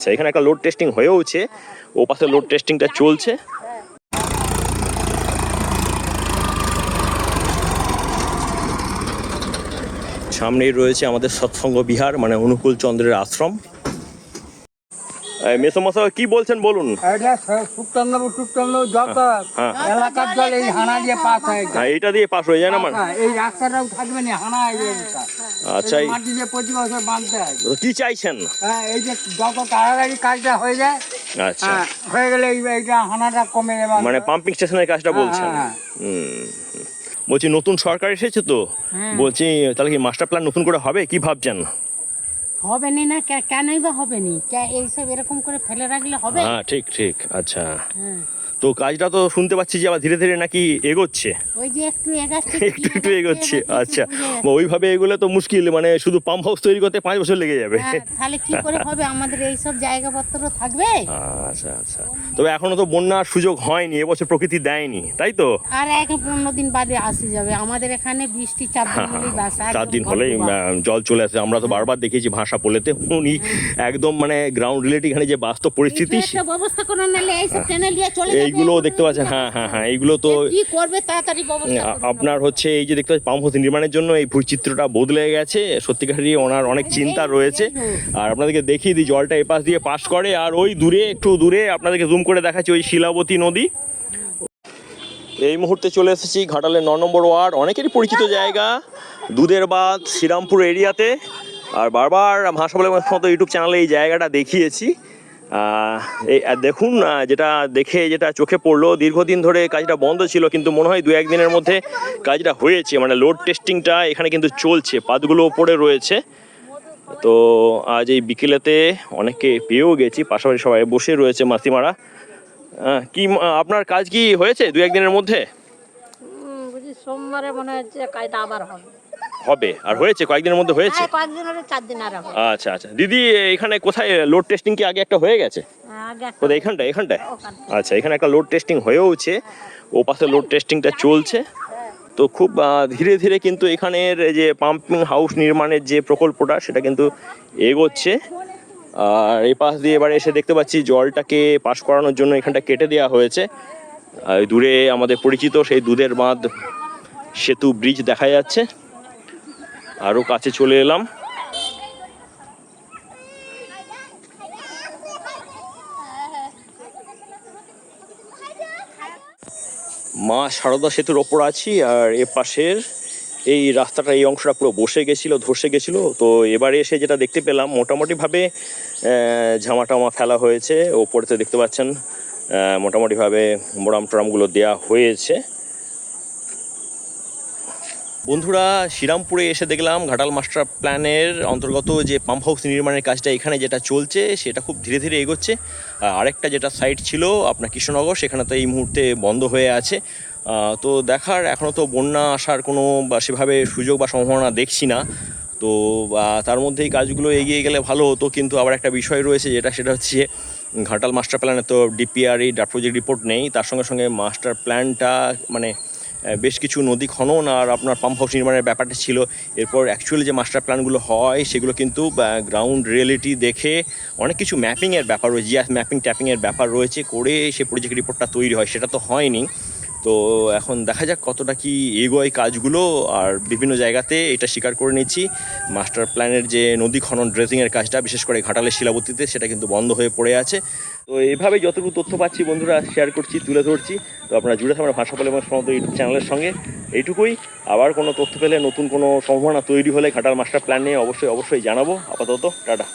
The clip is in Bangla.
আচ্ছা, এখানে একটা লোড টেস্টিং হয়েওছে, ও পাশে লোড টেস্টিংটা চলছে। সামনেই রয়েছে আমাদের সৎসঙ্গ বিহার, মানে অনুকূল চন্দ্রের আশ্রম। মেসোমশাই কি বলছেন বলুন। এলাকার জল এই হানা দিয়ে পাস হয়ে যায়, এইটা দিয়ে পাস হয়ে যায় না মানে? এই রাস্তাটাও থাকবে না, হানা হয়ে যায়। আচ্ছা, মাটি দিয়ে প্রতি বছর বাঁধতে হয়। কি চাইছেন? এই যে যত তাড়াতাড়ি কাজটা হয়ে যায়, আচ্ছা, হয়ে গেলে এইটা হানাটা কমে যাবে, মানে পাম্পিং স্টেশনের কাজটা বলছেন। বলছি নতুন সরকার এসেছে তো, বলছি তাহলে কি মাস্টার প্ল্যান নতুন করে হবে, কি ভাবছেন? হবে না, কেনই বা হবে নি? এইসব এরকম করে ফেলে রাখলে হবে? হ্যাঁ, ঠিক ঠিক। আচ্ছা, তো কাজটা তো শুনতে পাচ্ছি যে আবার ধীরে ধীরে নাকি এগোচ্ছে। ওই যে একটু একটু এগোচ্ছে। আচ্ছা, ওইভাবে এগোলে তো মুশকিল, মানে শুধু পাম্প হাউস তৈরি করতে 5 বছর লেগে যাবে। তাহলে কি করে হবে? আমাদের এইসব জায়গাপত্র থাকবে। আচ্ছা আচ্ছা, তবে এখনো তো বন্যার সুযোগ হয়নি, এবছর প্রকৃতি দেয়নি, তাই তো? আর 15 দিন বাদে আসে যাবে। আমাদের এখানে বৃষ্টি 4 দিন হলেই বাস, 4 দিন হলেই জল চলে আসে। আমরা তো বারবার দেখেছি ভাষা বলেতে, উনি একদম মানে গ্রাউন্ড রিলেটেড এখানে যে বাস্তব পরিস্থিতি, একটা ব্যবস্থা করে নিলে এইসব চ্যানেল দিয়ে চলে যাবে। এইগুলো দেখতে পাচ্ছেন। হ্যাঁ, এইগুলো তো কি করবে তাড়াতাড়ি ব্যবস্থা আপনার হচ্ছে এই যে দেখতে পাচ্ছেন পাম্প হাউস নির্মাণের জন্য এই ভূচিত্রটা বদলে গেছে। সত্যিকারই ওনার অনেক চিন্তা রয়েছে। আর আপনাদেরকে দেখিয়ে দিই, জলটা এপাশ দিয়ে পাস করে, আর ওই দূরে একটু দূরে আপনাদেরকে জুম করে দেখাচ্ছি ওই শিলাবতী নদী। এই মুহূর্তে চলে এসেছি ঘাটালের 9 নম্বর ওয়ার্ড, অনেকেরই পরিচিত জায়গা, দুধের বাঁধ শ্রীরামপুর এরিয়াতে। আর বারবার ভাষা বলে মতো ইউটিউব চ্যানেলে এই জায়গাটা দেখিয়েছি। এই দেখুন, যেটা চোখে পড়লো, দীর্ঘদিন ধরে কাজটা বন্ধ ছিল, কিন্তু মনে হয় 2-1 দিনের মধ্যে কাজটা হয়েছে। মানে লোড টেস্টিংটা এখানে কিন্তু চলছে, পাতগুলো ওপরে রয়েছে। তো আজ এই বিকেলেতে অনেকে পেয়েও গেছি, পাশাপাশি সবাই বসে রয়েছে মাসিমারা। কি আপনার কাজ কি হয়েছে 2-1 দিনের মধ্যে? সোমবারে মনে হচ্ছে কাজটা আবার হবে। আর হয়েছে কয়েকদিনের মধ্যে হয়েছে? কয়েকদিন হলে 4 দিন আর হবে। আচ্ছা, দিদি এখানে কোথায় লোড টেস্টিং কি আগে একটা হয়ে গেছে? কোথায়? এখানটায়। আচ্ছা, এখানে একটা লোড টেস্টিং হয়েওছে, ও পাশে লোড টেস্টিংটা চলছে। তো খুব ধীরে ধীরে কিন্তু এখানের যে পাম্পিং হাউস নির্মাণের যে প্রকল্পটা, সেটা কিন্তু এগোচ্ছে। আর এই পাশ দিয়ে এবারে এসে দেখতে পাচ্ছি জলটাকে পাস করানোর জন্য এখানটা কেটে দেওয়া হয়েছে। দূরে আমাদের পরিচিত সেই দুধের বাঁধ সেতু ব্রিজ দেখা যাচ্ছে। আরও কাছে চলে এলাম। মা সারদা সেতুর ওপর আছি, আর এ পাশের এই রাস্তাটা, এই অংশটা পুরো ধসে গেছিল। তো এবারে এসে যেটা দেখতে পেলাম, মোটামুটিভাবে ঝামাটামা ফেলা হয়েছে। ওপরেতে দেখতে পাচ্ছেন মোটামুটিভাবে মোরামটোরামগুলো দেয়া হয়েছে। বন্ধুরা, শ্রীরামপুরে এসে দেখলাম ঘাটাল মাস্টার প্ল্যানের অন্তর্গত যে পাম্প হাউস নির্মাণের কাজটা এখানে যেটা চলছে, সেটা খুব ধীরে ধীরে এগোচ্ছে। আরেকটা যেটা সাইট ছিল আপনার কৃষ্ণনগর, সেখানে তো এই মুহূর্তে বন্ধ হয়ে আছে। তো দেখার, এখনও তো বন্যা আসার কোনো সেভাবে সুযোগ বা সম্ভাবনা দেখছি না। তো তার মধ্যে এই কাজগুলো এগিয়ে গেলে ভালো হতো। কিন্তু আবার একটা বিষয় রয়েছে, সেটা হচ্ছে ঘাটাল মাস্টার প্ল্যানে তো ডিপিআরই ড্রাফট প্রজেক্ট রিপোর্ট নেই। তার সঙ্গে সঙ্গে মাস্টার প্ল্যানটা মানে বেশ কিছু নদী খনন আর আপনার পাম্প হাউস নির্মাণের ব্যাপারটা ছিল। এরপর অ্যাকচুয়ালি যে মাস্টার প্ল্যানগুলো হয়, সেগুলো কিন্তু গ্রাউন্ড রিয়েলিটি দেখে অনেক কিছু ম্যাপিংয়ের ব্যাপার রয়েছে, জিআস ম্যাপিং ট্যাপিংয়ের ব্যাপার রয়েছে, করে সে প্রজেক্ট রিপোর্টটা তৈরি হয়। সেটা তো হয়নি। তো এখন দেখা যাক কতটা কি এগোয় কাজগুলো। আর বিভিন্ন জায়গাতে এটা স্বীকার করে নিচ্ছি, মাস্টার প্ল্যানের যে নদী খনন ড্রেজিংয়ের কাজটা, বিশেষ করে ঘাটালের শিলাবতীতে, সেটা কিন্তু বন্ধ হয়ে পড়ে আছে। তো এইভাবে যতটুকু তথ্য পাচ্ছি বন্ধুরা শেয়ার করছি, তুলে ধরছি। তো আপনারা জুড়ে থাকবেন ভাষা বলে সমস্ত ইউটিউব চ্যানেলের সঙ্গে। এইটুকুই। আবার কোনো তথ্য পেলে, নতুন কোনো সম্ভাবনা তৈরি হলে ঘাটাল মাস্টার প্ল্যান নিয়ে অবশ্যই জানাবো। আপাতত টাটা।